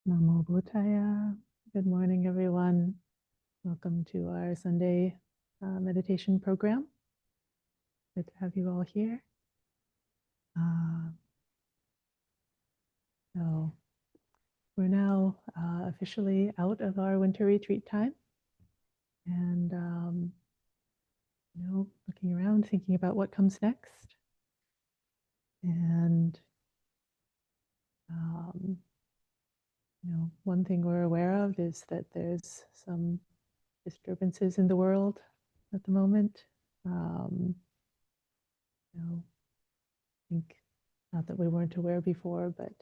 Namo Buddhaya. Good morning, everyone. Welcome to our Sunday meditation program. Good to have you all here. So we're now officially out of our winter retreat time, and looking around, thinking about what comes next, and one thing we're aware of is that there's some disturbances in the world at the moment. I think not that we weren't aware before, but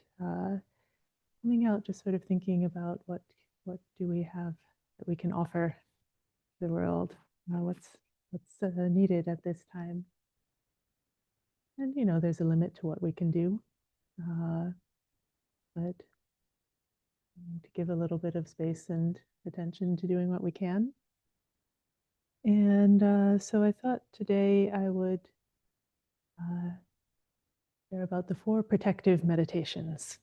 coming out, just sort of thinking about what do we have that we can offer the world, what's needed at this time. And there's a limit to what we can do, but to give a little bit of space and attention to doing what we can. And so I thought today I would share about the 4 protective meditations.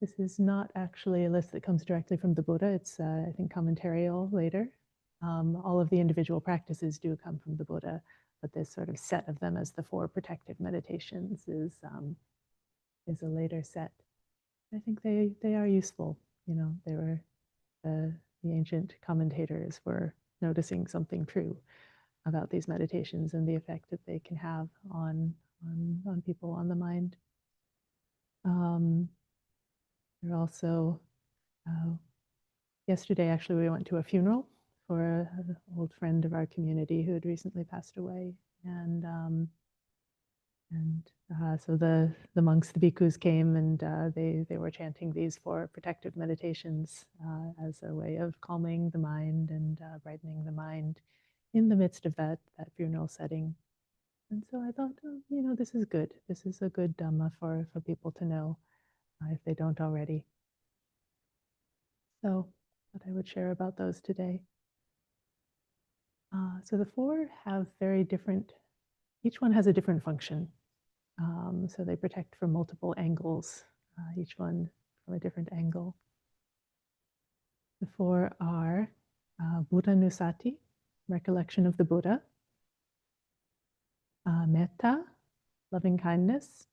This is not actually a list that comes directly from the Buddha. It's, I think, commentarial later. All of the individual practices do come from the Buddha, but this sort of set of them as the 4 protective meditations is a later set. I think they are useful. They were the ancient commentators were noticing something true about these meditations and the effect that they can have on people, on the mind. They're also, yesterday actually we went to a funeral for an old friend of our community who had recently passed away, and so the monks, the bhikkhus, came, and they were chanting these 4 protective meditations as a way of calming the mind and brightening the mind in the midst of that funeral setting. And so I thought, this is good. This is a good Dhamma for people to know if they don't already. So I thought I would share about those today. So the 4 have very different, each one has a different function. So they protect from multiple angles, each one from a different angle. The 4 are Buddhanusati, recollection of the Buddha, metta, loving kindness,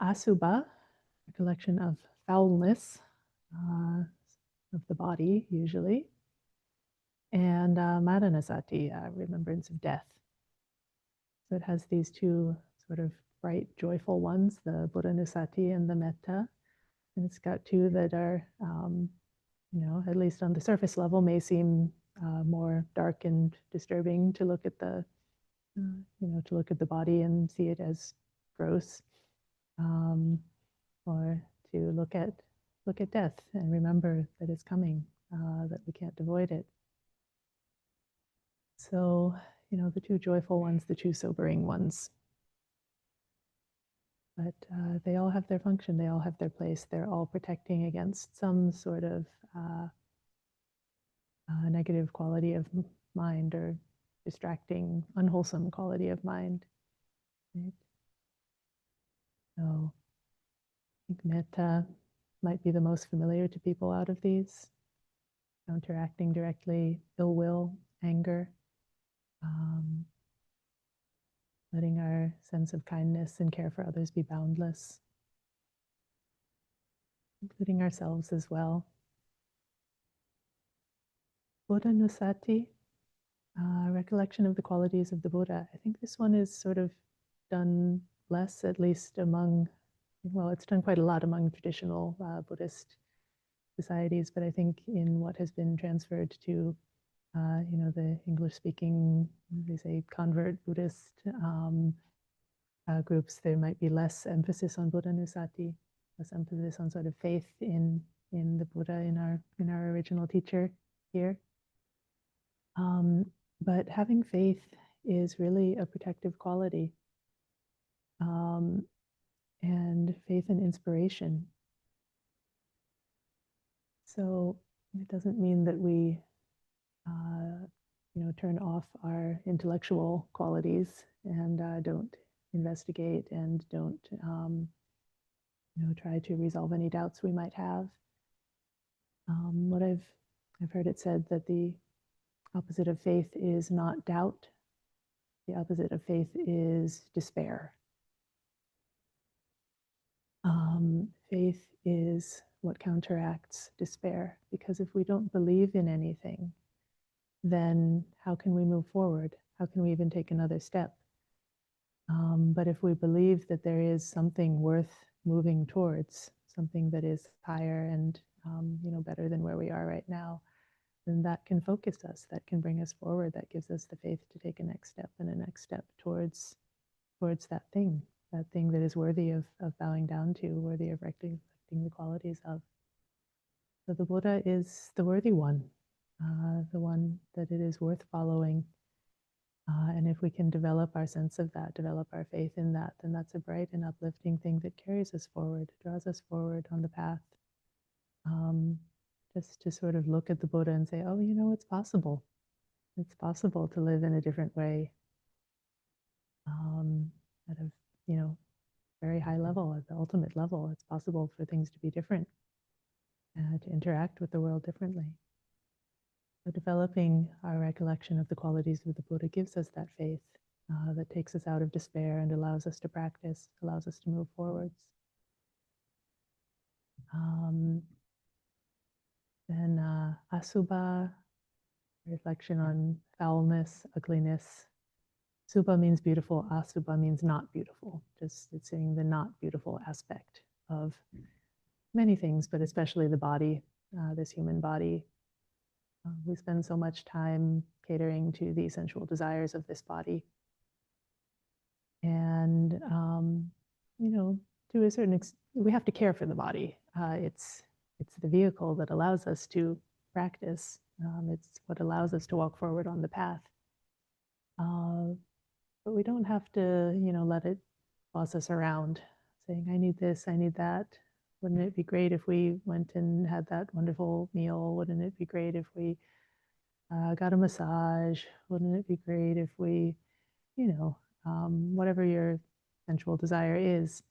asubha, recollection of foulness of the body usually, and maranasati, remembrance of death. So it has these 2 sort of bright, joyful ones, the Buddhanusati and the metta, and it's got 2 that are, at least on the surface level, may seem more dark and disturbing to look at the, to look at the body and see it as gross, or to look at death and remember that it's coming, that we can't avoid it. So, the 2 joyful ones, the 2 sobering ones. But they all have their function, they all have their place. They're all protecting against some sort of negative quality of mind or distracting, unwholesome quality of mind. Right? So I think metta might be the most familiar to people out of these. Counteracting directly ill will, anger, letting our sense of kindness and care for others be boundless, including ourselves as well. Buddhanusati, recollection of the qualities of the Buddha. I think this one is sort of done less, at least among, well, it's done quite a lot among traditional Buddhist societies, but I think in what has been transferred to the English-speaking, they say convert Buddhist groups, there might be less emphasis on Buddhanusati, less emphasis on sort of faith in the Buddha, in our original teacher here. But having faith is really a protective quality, and faith and inspiration. So it doesn't mean that we turn off our intellectual qualities and don't investigate and don't try to resolve any doubts we might have. What I've heard it said that the opposite of faith is not doubt. The opposite of faith is despair. Faith is what counteracts despair, because if we don't believe in anything, then how can we move forward? How can we even take another step? But if we believe that there is something worth moving towards, something that is higher and better than where we are right now, then that can focus us, that can bring us forward, that gives us the faith to take a next step and a next step towards that thing that is worthy of bowing down to, worthy of reflecting the qualities of. So the Buddha is the worthy one, the one that it is worth following. And if we can develop our sense of that, develop our faith in that, then that's a bright and uplifting thing that carries us forward, draws us forward on the path. Just to sort of look at the Buddha and say, oh, it's possible. It's possible to live in a different way, at a, very high level, at the ultimate level. It's possible for things to be different, to interact with the world differently. So developing our recollection of the qualities of the Buddha gives us that faith that takes us out of despair and allows us to practice, allows us to move forwards. Then asubha, reflection on foulness, ugliness. Subha means beautiful, asubha means not beautiful. Just it's saying the not beautiful aspect of many things, but especially the body, this human body. We spend so much time catering to the sensual desires of this body. And, to a certain extent, we have to care for the body. It's the vehicle that allows us to practice. It's what allows us to walk forward on the path. But we don't have to, let it boss us around, saying, I need this, I need that. Wouldn't it be great if we went and had that wonderful meal? Wouldn't it be great if we got a massage? Wouldn't it be great if we, whatever your sensual desire is,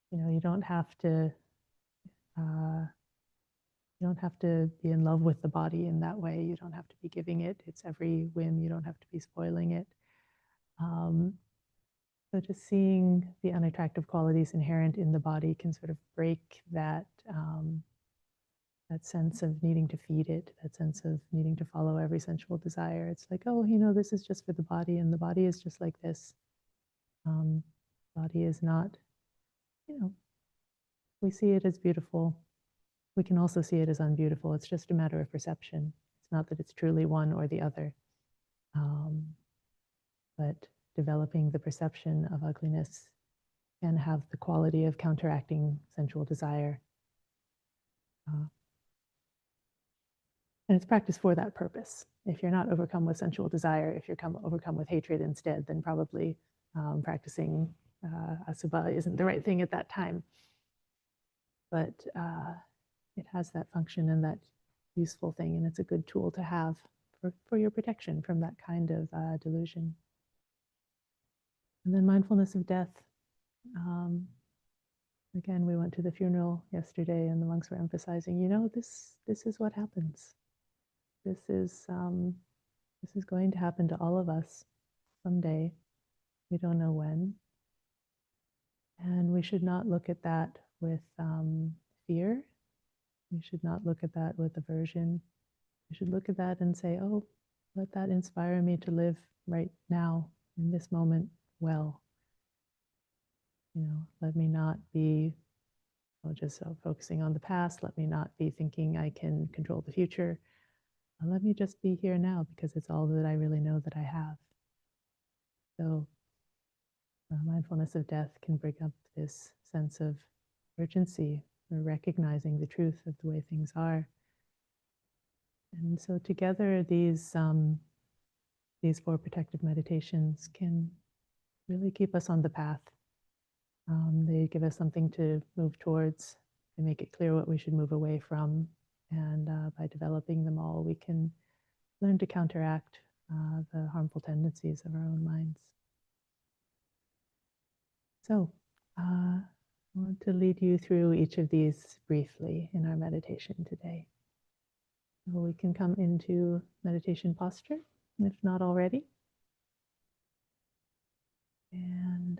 you don't have to be in love with the body in that way. You don't have to be giving it its every whim. You don't have to be spoiling it. So just seeing the unattractive qualities inherent in the body can sort of break that sense of needing to feed it, that sense of needing to follow every sensual desire. It's like, this is just for the body, and the body is just like this. Body is not, we see it as beautiful. We can also see it as unbeautiful. It's just a matter of perception. It's not that it's truly one or the other. But developing the perception of ugliness can have the quality of counteracting sensual desire. And it's practiced for that purpose. If you're not overcome with sensual desire, if you're overcome with hatred instead, then probably practicing asubha isn't the right thing at that time. But it has that function and that useful thing, and it's a good tool to have for your protection from that kind of delusion. And then mindfulness of death. Again, we went to the funeral yesterday, and the monks were emphasizing, this is what happens. This is going to happen to all of us someday. We don't know when. And we should not look at that with fear. We should not look at that with aversion. We should look at that and say, let that inspire me to live right now, in this moment, well. Let me not be just focusing on the past. Let me not be thinking I can control the future. let me just be here now because it's all that I really know that I have. So mindfulness of death can bring up this sense of urgency or recognizing the truth of the way things are. And so together, these four protective meditations can really keep us on the path. They give us something to move towards. They make it clear what we should move away from. And by developing them all, we can learn to counteract the harmful tendencies of our own minds. So I want to lead you through each of these briefly in our meditation today. So we can come into meditation posture, if not already. And,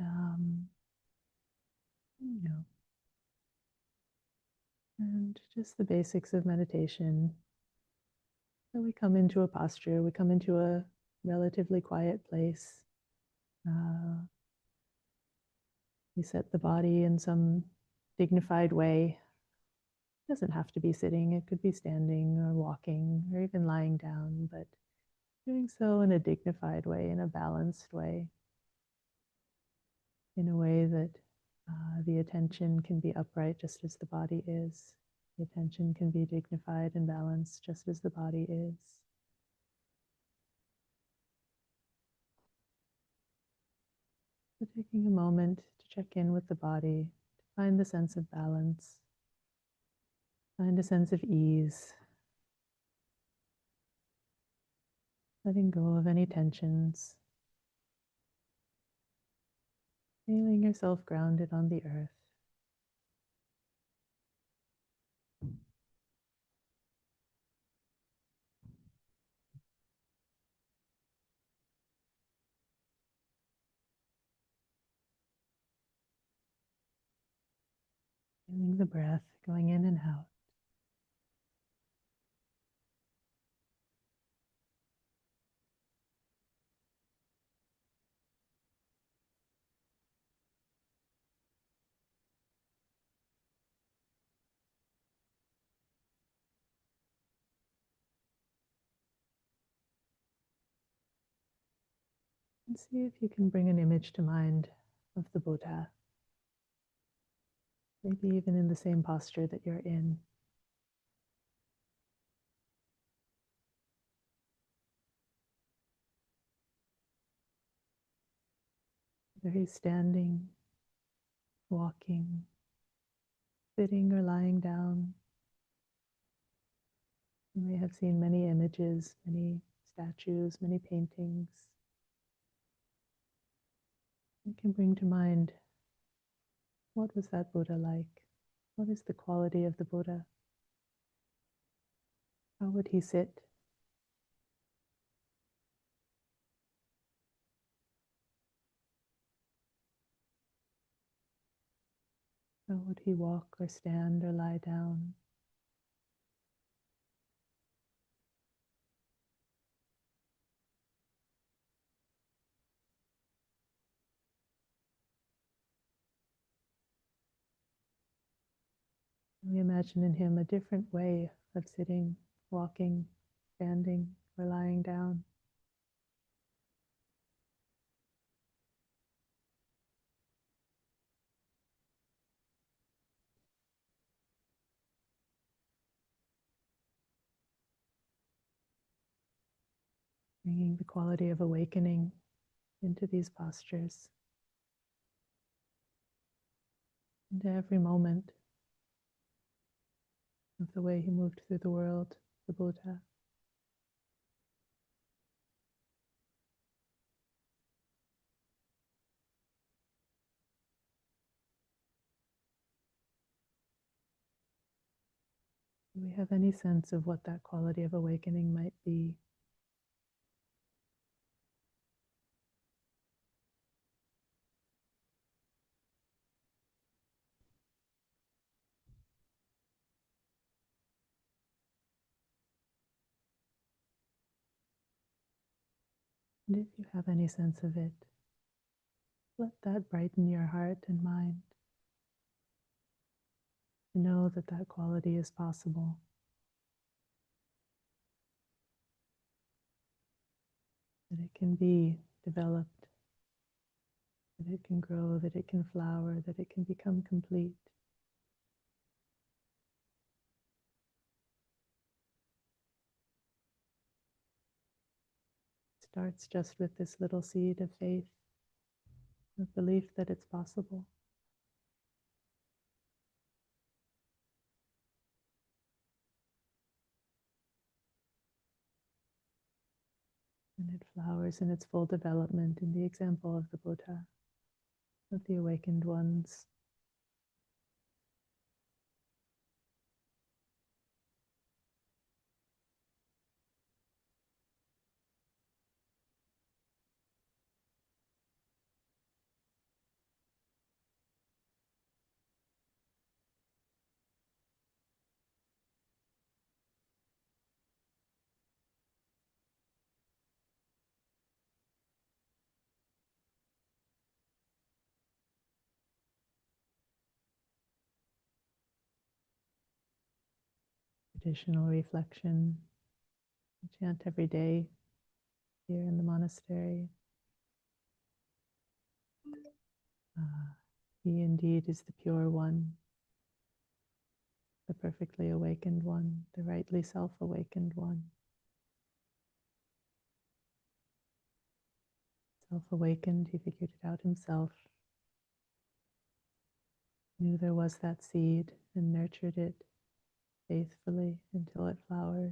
and just the basics of meditation. So we come into a posture, we come into a relatively quiet place. We set the body in some dignified way. It doesn't have to be sitting, it could be standing or walking or even lying down, but doing so in a dignified way, in a balanced way, in a way that the attention can be upright just as the body is. The attention can be dignified and balanced just as the body is. So taking a moment to check in with the body, to find the sense of balance, find a sense of ease, letting go of any tensions, feeling yourself grounded on the earth. Feeling the breath going in and out. And see if you can bring an image to mind of the Buddha, maybe even in the same posture that you're in. Whether he's standing, walking, sitting, or lying down. You may have seen many images, many statues, many paintings. You can bring to mind, what was that Buddha like? What is the quality of the Buddha? How would he sit? How would he walk or stand or lie down? We imagine in him a different way of sitting, walking, standing, or lying down. Bringing the quality of awakening into these postures, into every moment of the way he moved through the world, the Buddha. Do we have any sense of what that quality of awakening might be? And if you have any sense of it, let that brighten your heart and mind to know that that quality is possible. that it can be developed, that it can grow, that it can flower, that it can become complete. It starts just with this little seed of faith, of belief that it's possible. And it flowers in its full development in the example of the Buddha, of the awakened ones. Traditional reflection, we chant every day here in the monastery. He indeed is the pure one, the perfectly awakened one, the rightly self-awakened one. Self-awakened, he figured it out himself, knew there was that seed and nurtured it faithfully until it flowered.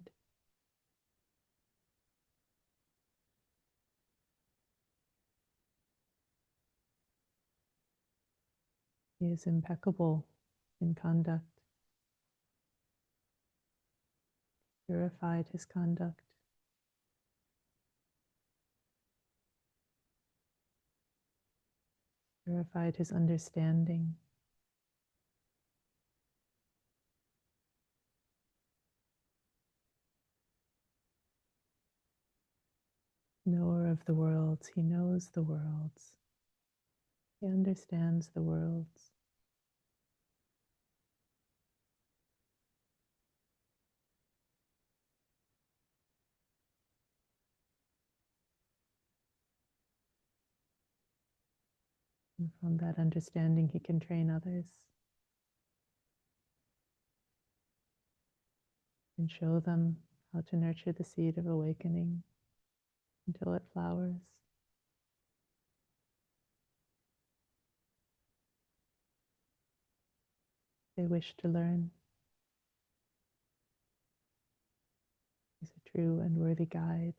He is impeccable in conduct, purified his conduct. Purified his understanding. Knower of the worlds, he knows the worlds. He understands the worlds. And from that understanding, he can train others and show them how to nurture the seed of awakening until it flowers. They wish to learn. He's a true and worthy guide,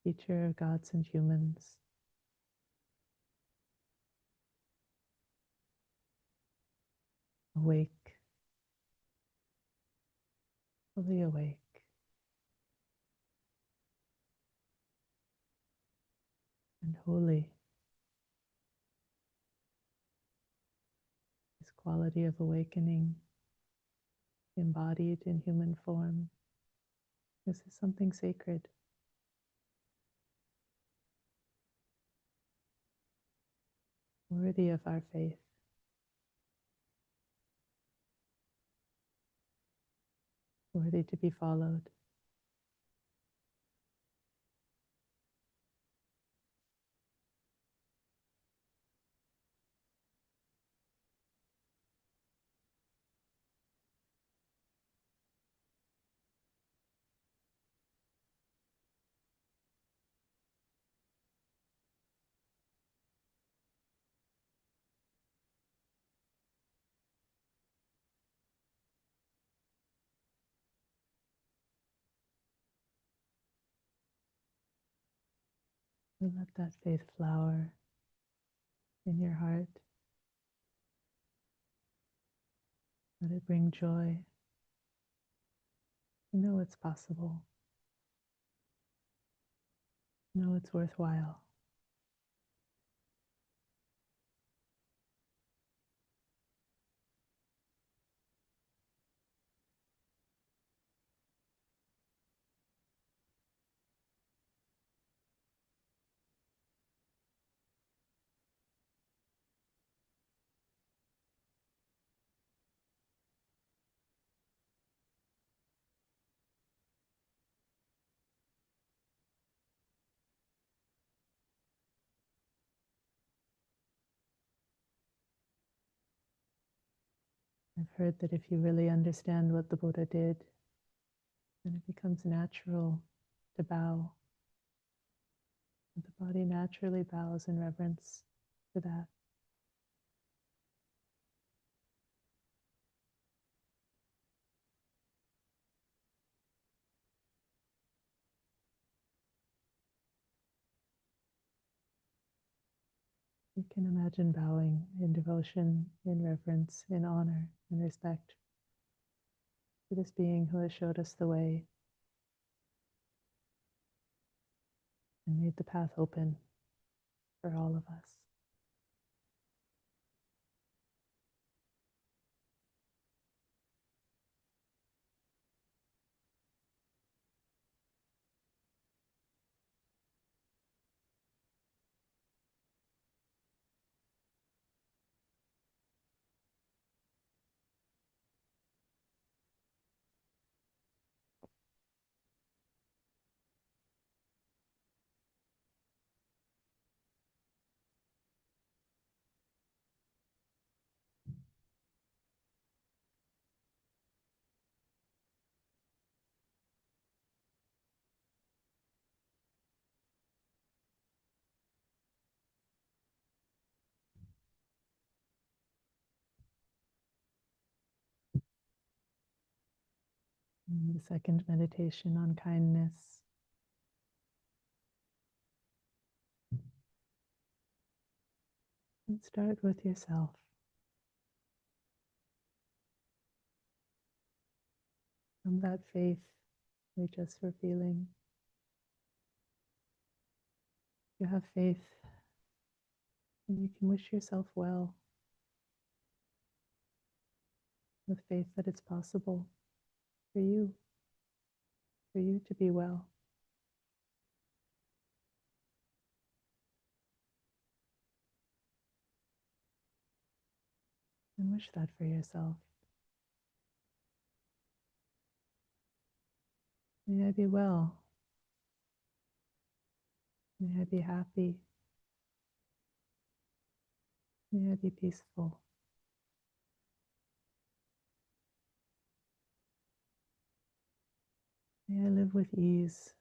teacher of gods and humans. Awake, fully awake. And holy. This quality of awakening embodied in human form. This is something sacred. Worthy of our faith. Worthy to be followed. And let that faith flower in your heart. Let it bring joy. Know it's possible. Know it's worthwhile. I've heard that if you really understand what the Buddha did, then it becomes natural to bow. The body naturally bows in reverence to that. You can imagine bowing in devotion, in reverence, in honor, in respect for this being who has showed us the way and made the path open for all of us. And the second meditation on kindness. And start with yourself. From that faith we just were feeling. You have faith and you can wish yourself well with faith that it's possible for you to be well. And wish that for yourself. May I be well. May I be happy. May I be peaceful. May I live with ease.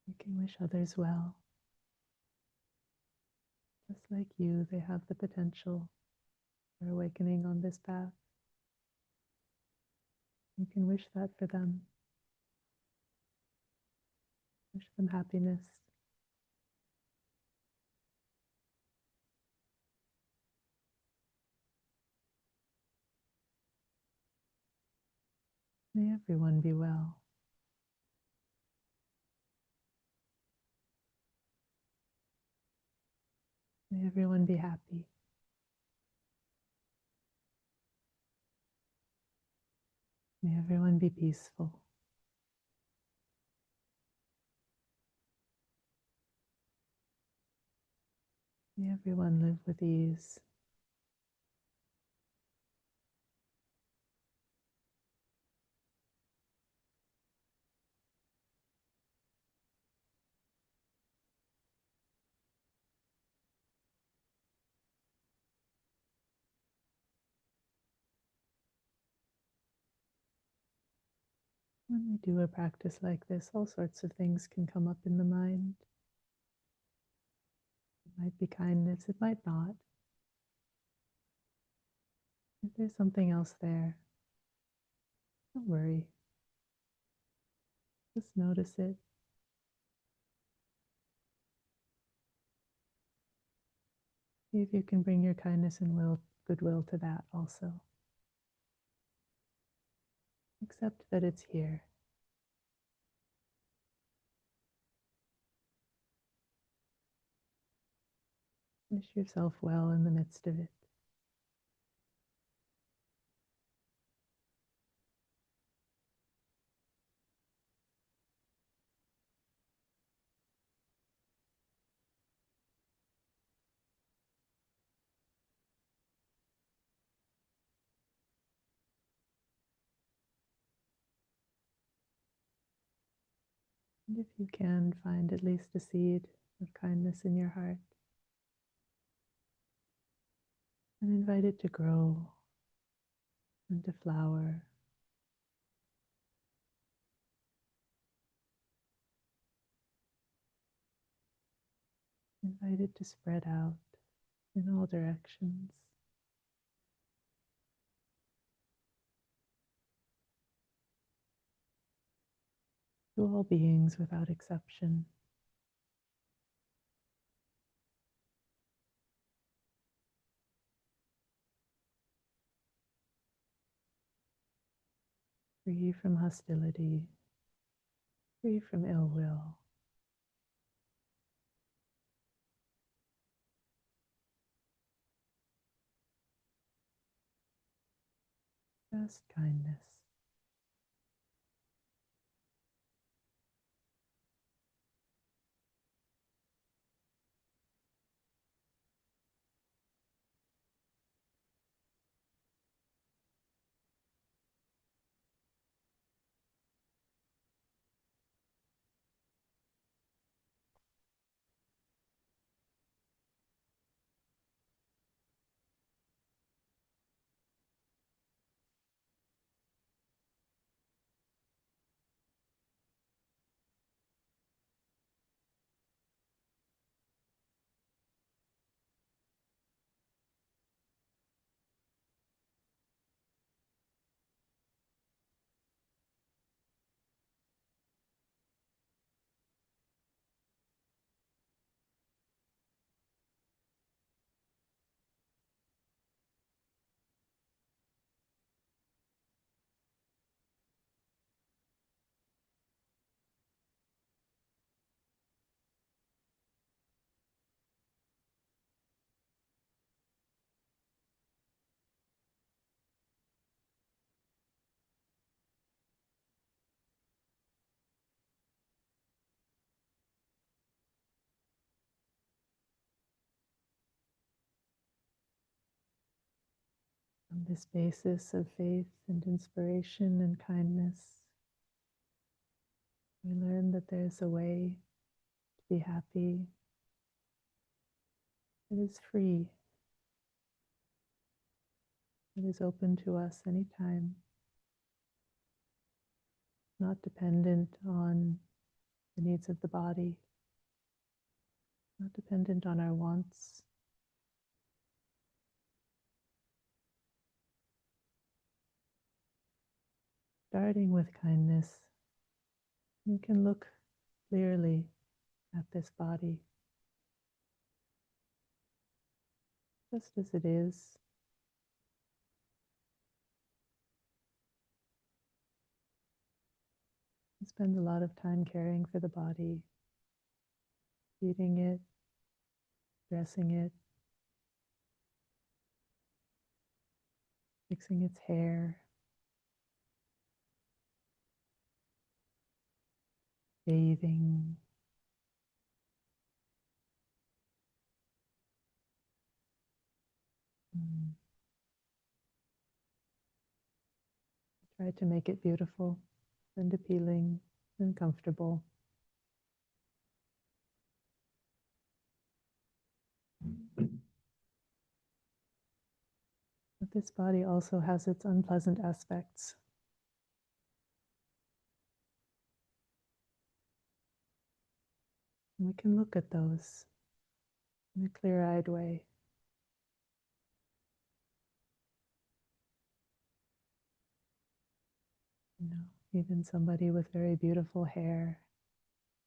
You can wish others well. Just like you, they have the potential for awakening on this path. You can wish that for them. Wish them happiness. May everyone be well. May everyone be happy. May everyone be peaceful. May everyone live with ease. When we do a practice like this, all sorts of things can come up in the mind. It might be kindness, it might not. If there's something else there, don't worry. Just notice it. See if you can bring your kindness and goodwill to that also. Accept that it's here. Wish yourself well in the midst of it. And if you can, find at least a seed of kindness in your heart and invite it to grow and to flower. Invite it to spread out in all directions. To all beings without exception. Free from hostility, free from ill will. Just kindness. On this basis of faith and inspiration and kindness, we learn that there's a way to be happy. It is free. It is open to us anytime, not dependent on the needs of the body, not dependent on our wants. Starting with kindness, you can look clearly at this body just as it is. You spend a lot of time caring for the body, feeding it, dressing it, fixing its hair, bathing. Try to make it beautiful and appealing and comfortable. But this body also has its unpleasant aspects. And we can look at those in a clear-eyed way. You know, even somebody with very beautiful hair,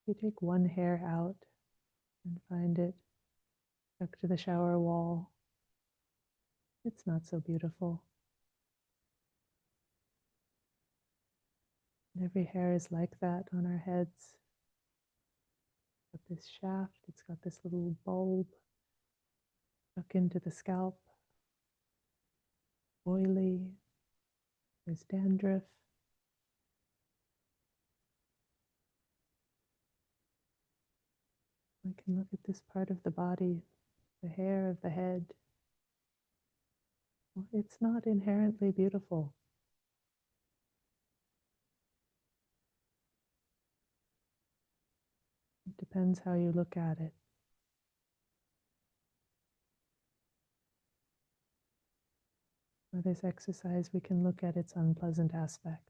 you take one hair out and find it Stuck to the shower wall. It's not so beautiful. And every hair is like that on our heads. Got this shaft, it's got this little bulb stuck into the scalp. Oily. There's dandruff. We can look at this part of the body, the hair of the head. Well, it's not inherently beautiful. It depends how you look at it. For this exercise, we can look at its unpleasant aspect.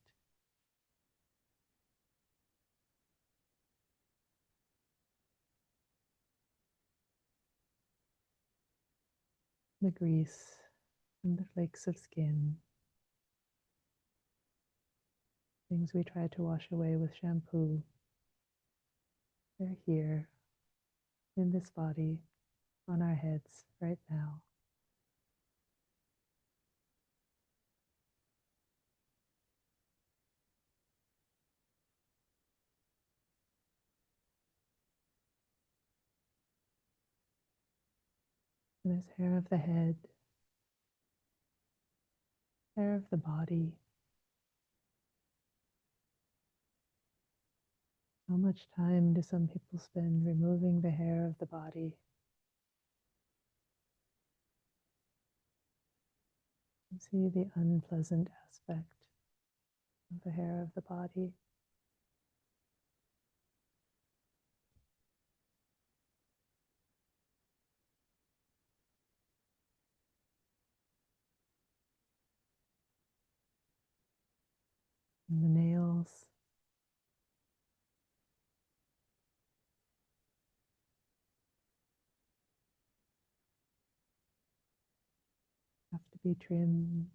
The grease and the flakes of skin. Things we try to wash away with shampoo. They're here in this body, on our heads right now. There's hair of the head, hair of the body. How much time do some people spend removing the hair of the body? You see the unpleasant aspect of the hair of the body. And the nails. Have to be trimmed,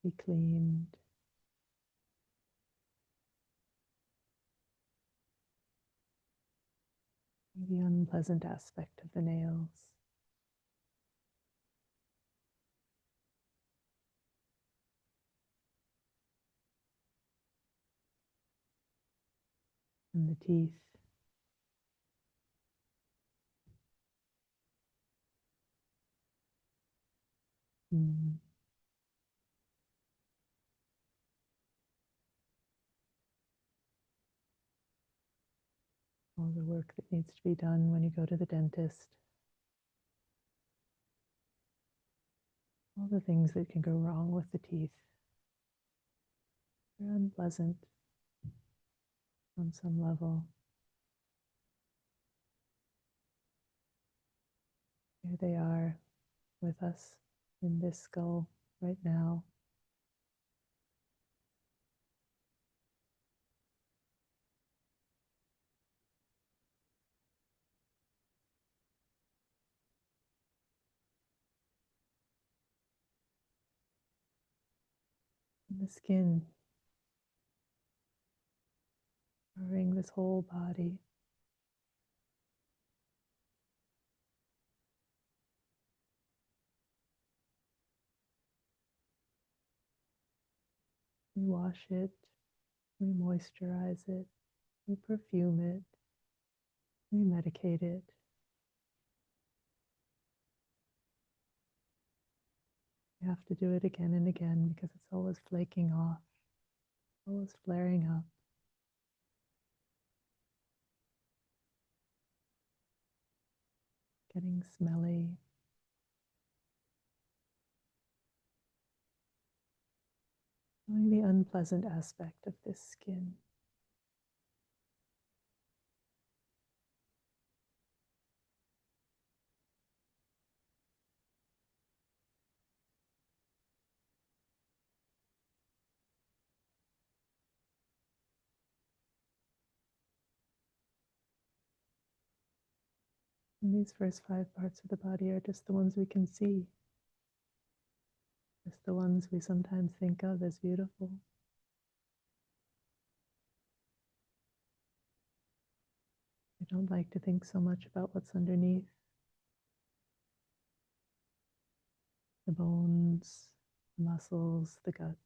be cleaned. The unpleasant aspect of the nails. And the teeth. Mm. All the work that needs to be done when you go to the dentist. All the things that can go wrong with the teeth. They're unpleasant on some level. Here they are with us in this skull right now. And the skin covering this whole body. We wash it, we moisturize it, we perfume it, we medicate it. We have to do it again and again because it's always flaking off, always flaring up. Getting smelly. Knowing the unpleasant aspect of this skin. And these first 5 parts of the body are just the ones we can see. Just the ones we sometimes think of as beautiful. We Don't like to think so much about what's underneath the bones, the muscles, the guts.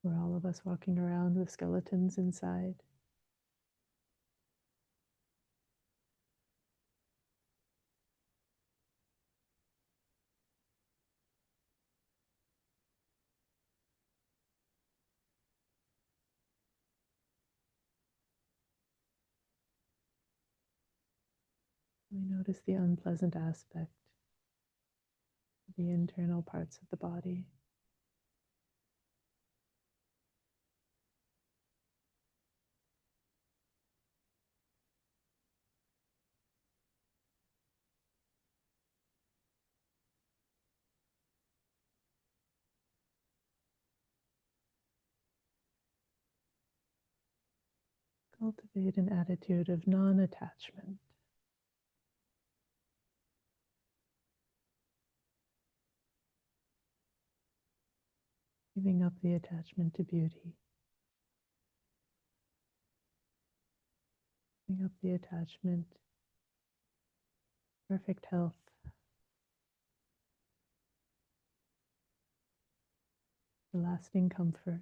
For all of us walking around with skeletons inside. We notice the unpleasant aspect, the internal parts of the body. Cultivate an attitude of non-attachment. Giving up the attachment to beauty. Giving up the attachment to perfect health. To lasting comfort.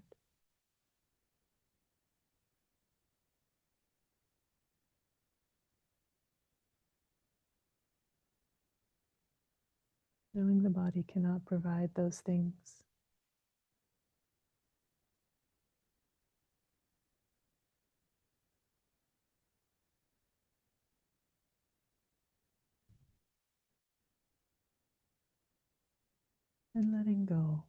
Knowing the body cannot provide those things. And letting go.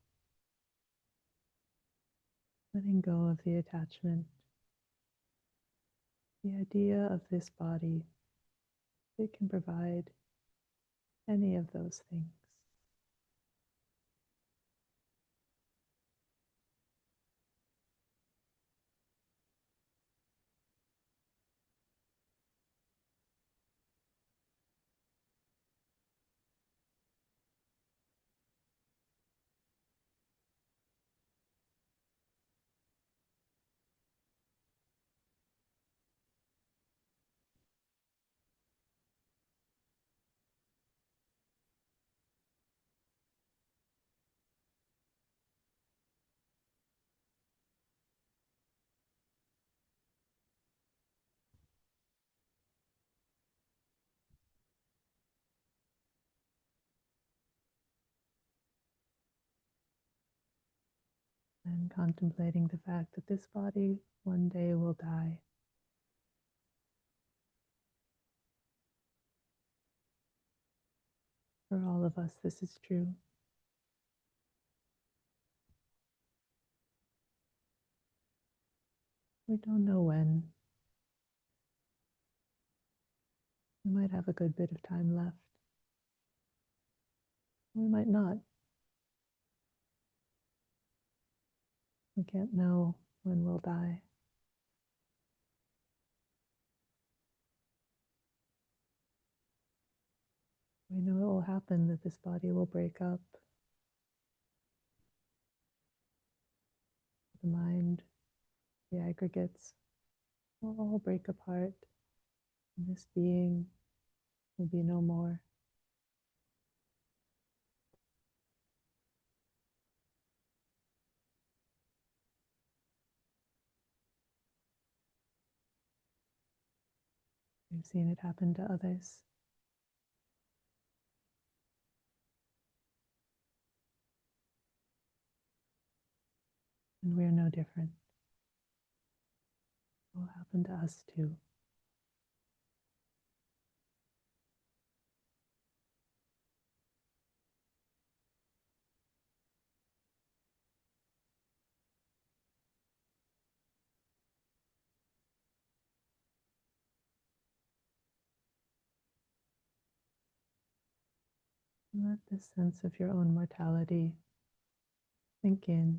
Letting go of the attachment. The idea of this body, it can provide any of those things. And contemplating the fact that this body one day will die. For all of us, this is true. We don't know when. We might have a good bit of time left. We might not. We can't know when we'll die. We know it will happen, that this body will break up. The mind, the aggregates will all break apart. And this being will be no more. We've seen it happen to others. And we're no different. It will happen to us too. Let this sense of your own mortality sink in.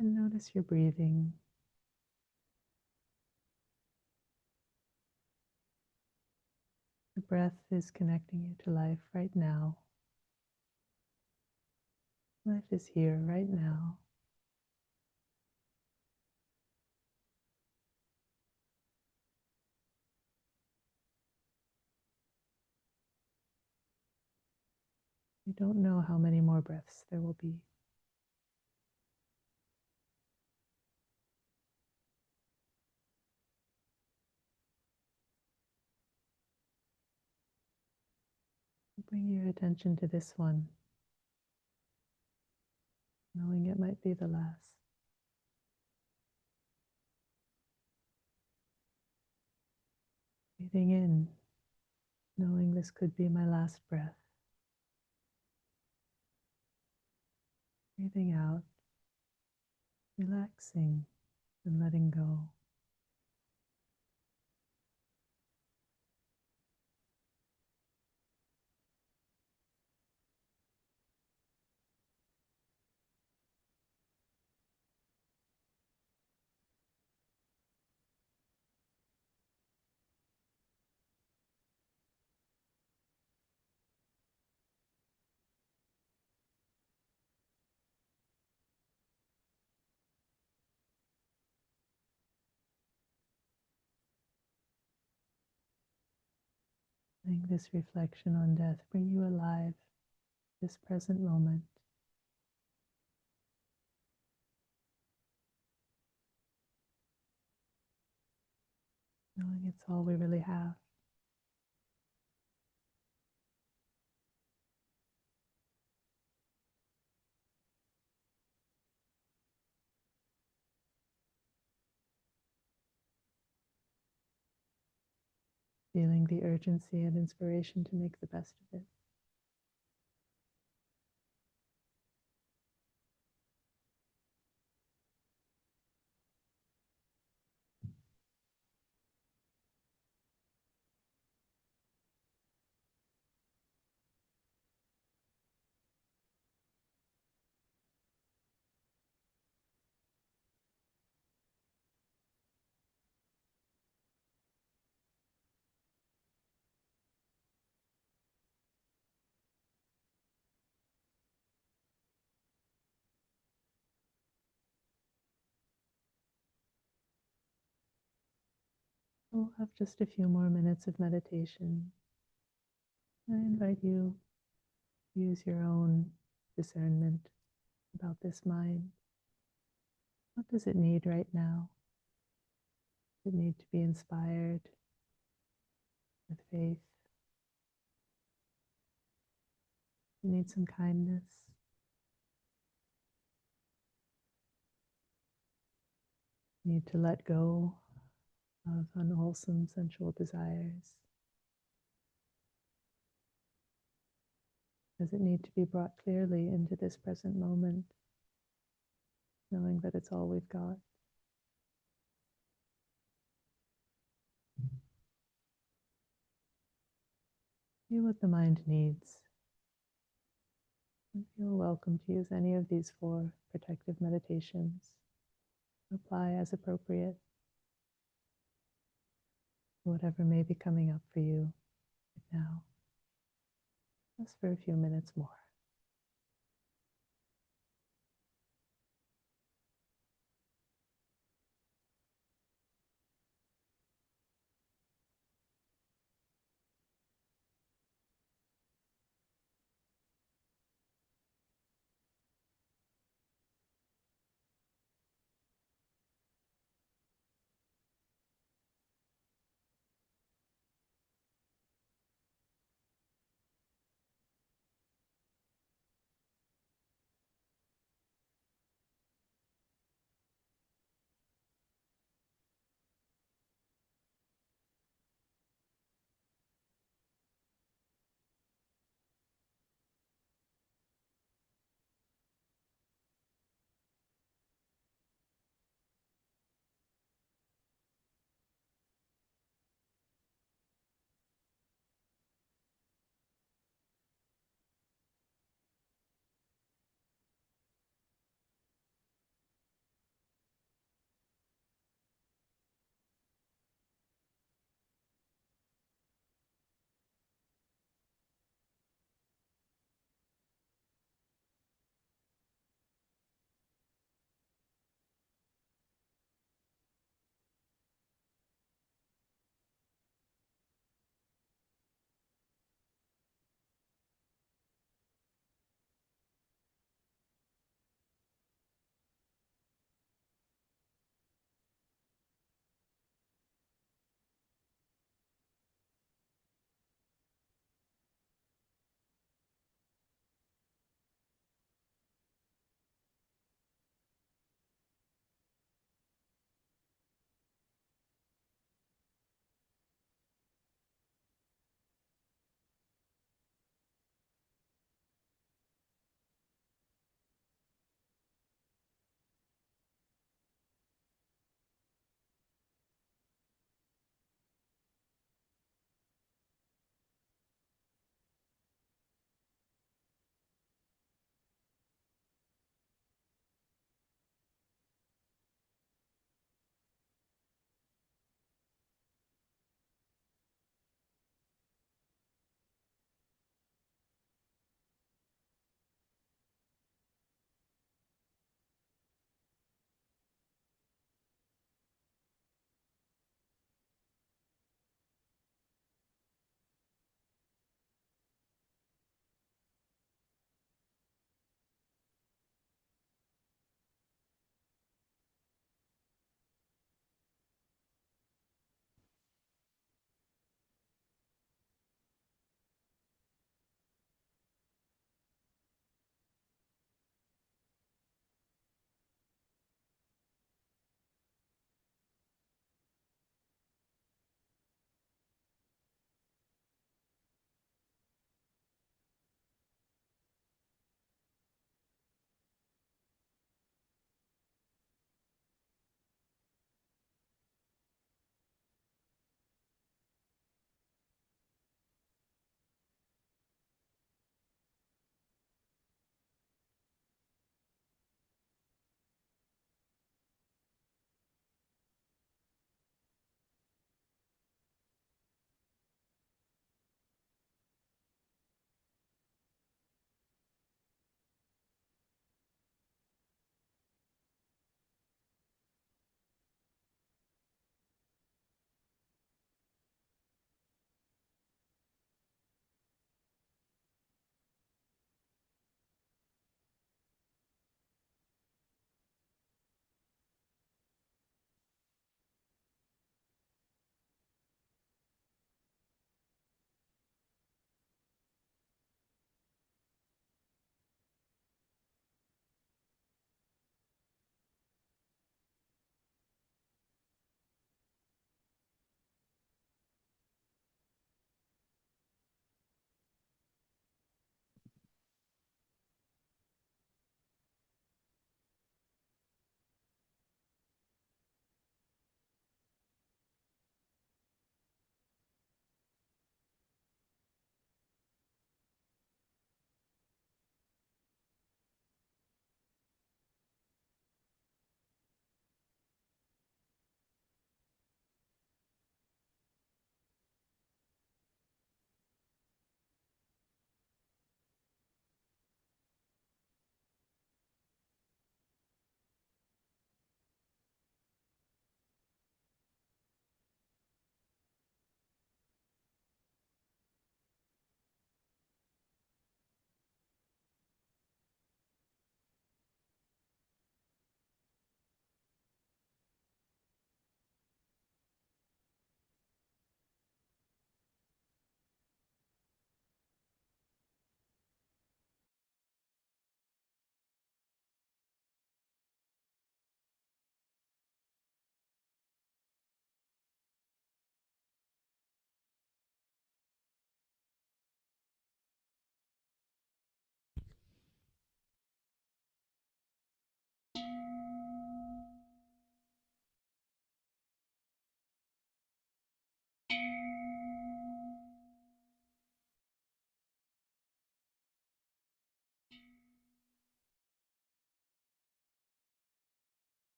And notice your breathing. The breath is connecting you to life right now. Life is here right now. You don't know how many more breaths there will be. Bring your attention to this one, knowing it might be the last. Breathing in, knowing this could be my last breath. Breathing out, relaxing and letting go. Letting this reflection on death bring you alive, this present moment. Knowing it's all we really have. Feeling the urgency and inspiration to make the best of it. We'll have just a few more minutes of meditation. I invite you to use your own discernment about this mind. What does it need right now? Does it need to be inspired with faith? Does it need some kindness? Need to let go of unwholesome sensual desires? Does it need to be brought clearly into this present moment, knowing that it's all we've got? See what the mind needs. And feel welcome to use any of these 4 protective meditations. Apply as appropriate, whatever may be coming up for you right now. Just for a few minutes more.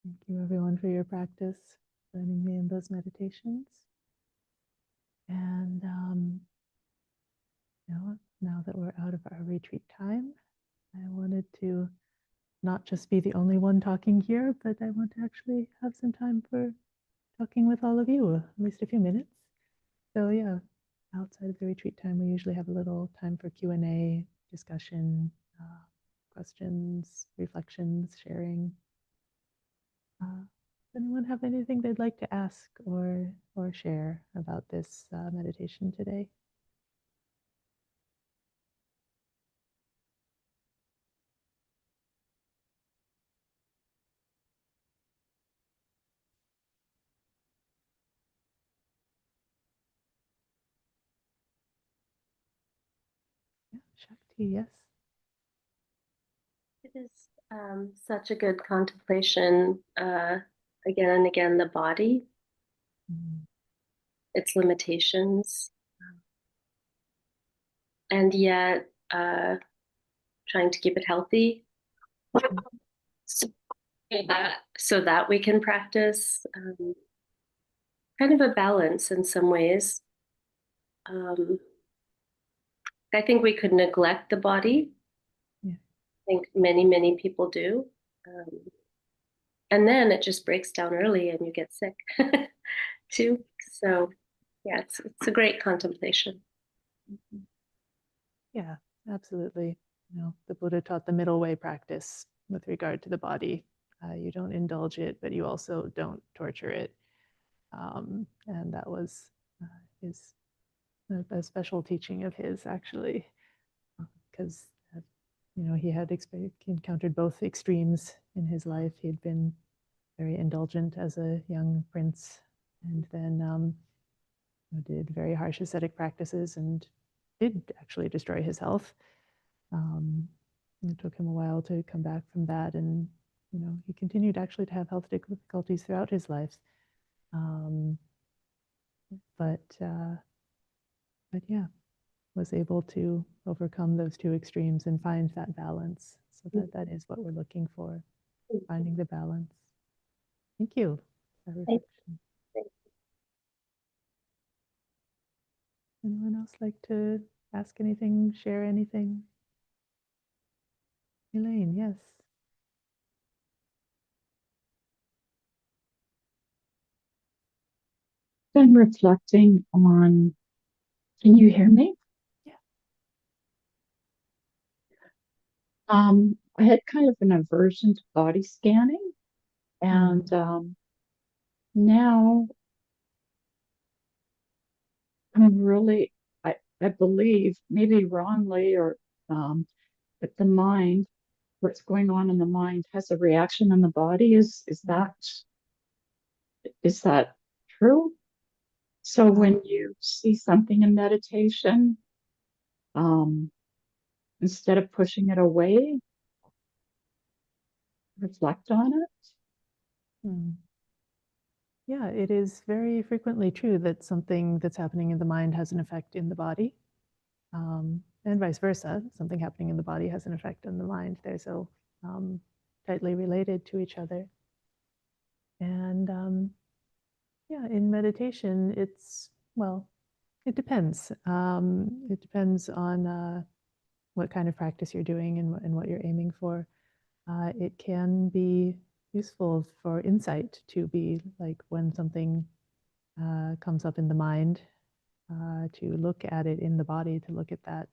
Thank you, everyone, for your practice, joining me in those meditations. And now that we're out of our retreat time, I wanted to not just be the only one talking here, but I want to actually have some time for talking with all of you, at least a few minutes. So yeah, outside of the retreat time, we usually have a little time for Q&A, discussion, questions, reflections, sharing. Does anyone have anything they'd like to ask or share about this meditation today? Yeah, Shakti, yes. It is such a good contemplation, again and again, the body, its limitations, and yet trying to keep it healthy so that we can practice kind of a balance in some ways. I think we could neglect the body. Yeah. I think many people do. And then it just breaks down early and you get sick too. So yeah, it's a great contemplation. Yeah, absolutely. The Buddha taught the middle way practice with regard to the body. You don't indulge it, but you also don't torture it. And that was his a special teaching of his, actually, because he had encountered both extremes in his life. He had been very indulgent as a young prince, and then did very harsh ascetic practices and did actually destroy his health. It took him a while to come back from that, and he continued actually to have health difficulties throughout his life. But yeah, was able to overcome those two extremes and find that balance. So that is what we're looking for, finding the balance. Thank you for that reflection. Anyone else like to ask anything, share anything? Elaine, yes. Been reflecting on, can you hear me? Yeah. I had kind of an aversion to body scanning, and now I'm really, I believe, maybe wrongly, or that the mind, what's going on in the mind, has a reaction in the body. Is that true? So when you see something in meditation, um, instead of pushing it away, reflect on it. Yeah, it is very frequently true that something that's happening in the mind has an effect in the body, and vice versa. Something happening in the body has an effect on the mind. They're so tightly related to each other. And yeah, in meditation, it depends. It depends on what kind of practice you're doing and what you're aiming for. It can be useful for insight to be like when something comes up in the mind, to look at it in the body, to look at that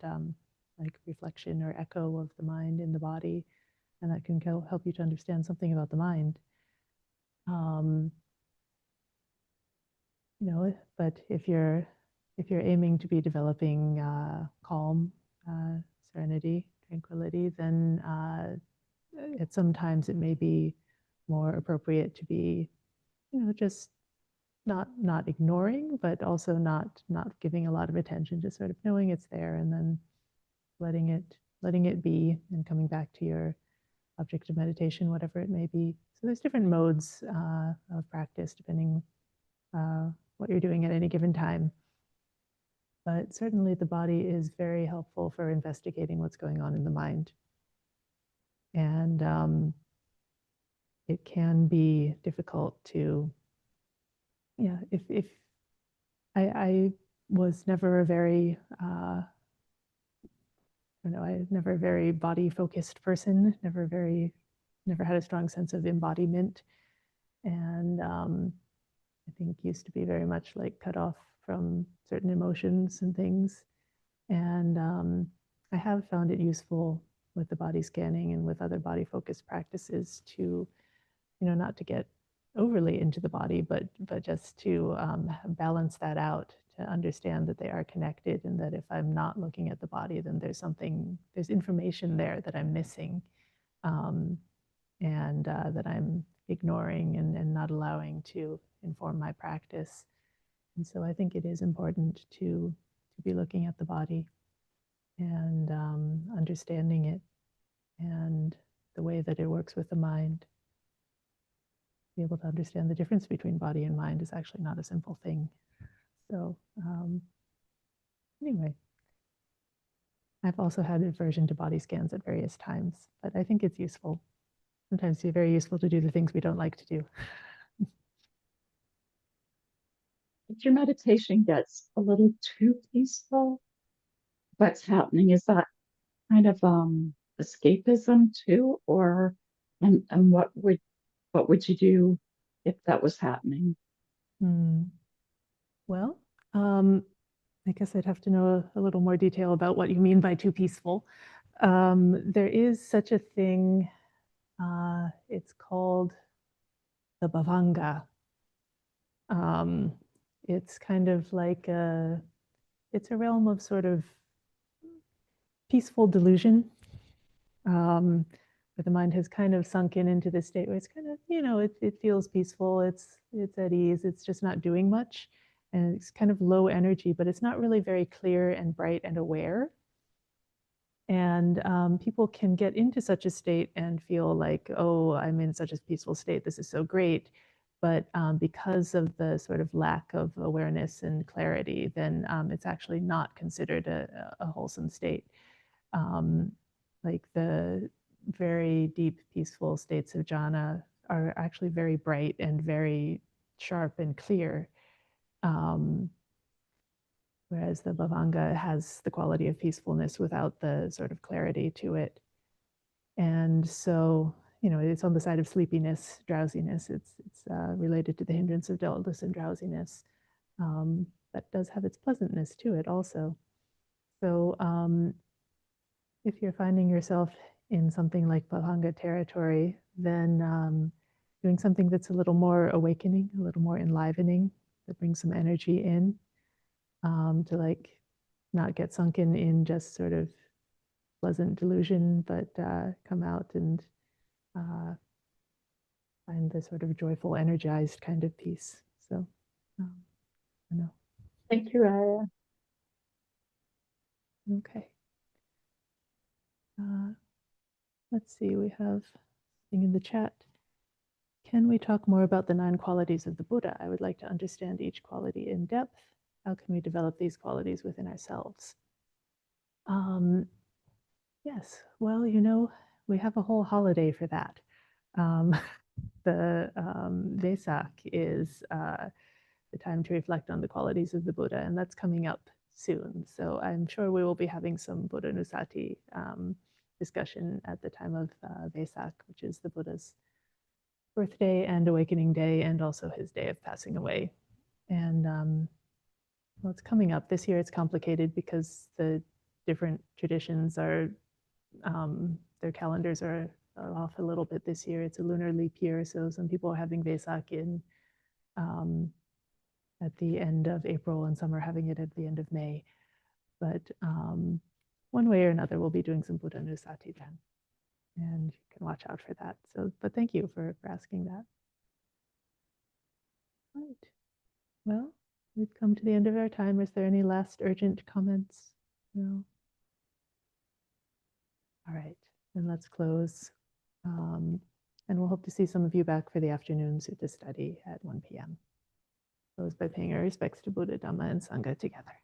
like reflection or echo of the mind in the body, and that can help you to understand something about the mind. But if you're aiming to be developing calm, serenity, tranquility, then sometimes it may be more appropriate to be, just not ignoring, but also not giving a lot of attention, just sort of knowing it's there and then letting it be and coming back to your object of meditation, whatever it may be. So there's different modes of practice depending what you're doing at any given time. But certainly the body is very helpful for investigating what's going on in the mind. And it can be difficult to, yeah, if I was never a very, I don't know, I never a very body focused person, never had a strong sense of embodiment. And I think used to be very much like cut off from certain emotions and things. And I have found it useful with the body scanning and with other body focused practices to, not to get overly into the body, but just to balance that out, to understand that they are connected, and that if I'm not looking at the body, then there's information there that I'm missing, and that I'm ignoring and not allowing to inform my practice. And so I think it is important to be looking at the body and understanding it and the way that it works with the mind. Be able to understand the difference between body and mind is actually not a simple thing. So anyway, I've also had aversion to body scans at various times, but I think it's useful. Sometimes it's very useful to do the things we don't like to do. If your meditation gets a little too peaceful, what's happening? Is that kind of escapism too, or and what would you do if that was happening? Well, I guess I'd have to know a little more detail about what you mean by too peaceful. There is such a thing. It's called the bhavanga. It's kind of like it's a realm of sort of peaceful delusion, where the mind has kind of sunk into this state where it's kind of, it feels peaceful, it's at ease, it's just not doing much, and it's kind of low energy, but it's not really very clear and bright and aware. And people can get into such a state and feel like, oh, I'm in such a peaceful state, this is so great. But because of the sort of lack of awareness and clarity, then it's actually not considered a wholesome state. Like the very deep, peaceful states of jhana are actually very bright and very sharp and clear. Whereas the bhavanga has the quality of peacefulness without the sort of clarity to it. And so, it's on the side of sleepiness, drowsiness. It's related to the hindrance of dullness and drowsiness. That does have its pleasantness to it also. So if you're finding yourself in something like bhavanga territory, then doing something that's a little more awakening, a little more enlivening, that brings some energy in, to like not get sunken in just sort of pleasant delusion, but come out and find the sort of joyful, energized kind of peace. So, I know. Thank you, Aya. Okay. Let's see, we have something in the chat. Can we talk more about the 9 qualities of the Buddha? I would like to understand each quality in depth. How can we develop these qualities within ourselves? Yes, well, we have a whole holiday for that. The Vesak is the time to reflect on the qualities of the Buddha, and that's coming up soon. So I'm sure we will be having some Buddha Nusati discussion at the time of Vesak, which is the Buddha's birthday and awakening day, and also his day of passing away. And well, it's coming up. This year it's complicated because the different traditions are, their calendars are off a little bit this year. It's a lunar leap year, so some people are having Vesak in at the end of April, and some are having it at the end of May. But one way or another, we'll be doing some Buddha Nusati then, and you can watch out for that. So, but thank you for asking that. Right. Well, we've come to the end of our time. Is there any last urgent comments? No. All right, then let's close. And we'll hope to see some of you back for the afternoon Sutta study at 1 p.m. Close by paying our respects to Buddha, Dhamma, and Sangha together.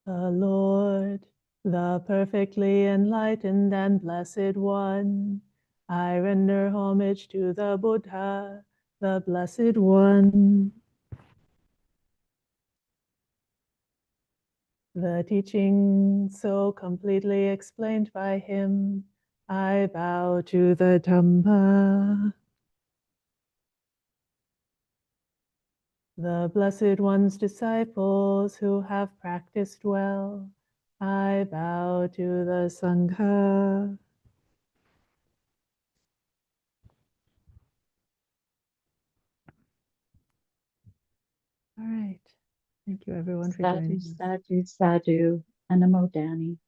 The Lord, the perfectly enlightened and blessed one. I render homage to the Buddha, the blessed one. The teaching so completely explained by him, I bow to the Dhamma. The Blessed One's disciples who have practiced well, I bow to the Sangha. All right. Thank you, everyone, for Sadhu, joining us. sadhu, sadhu, and Namo Dani.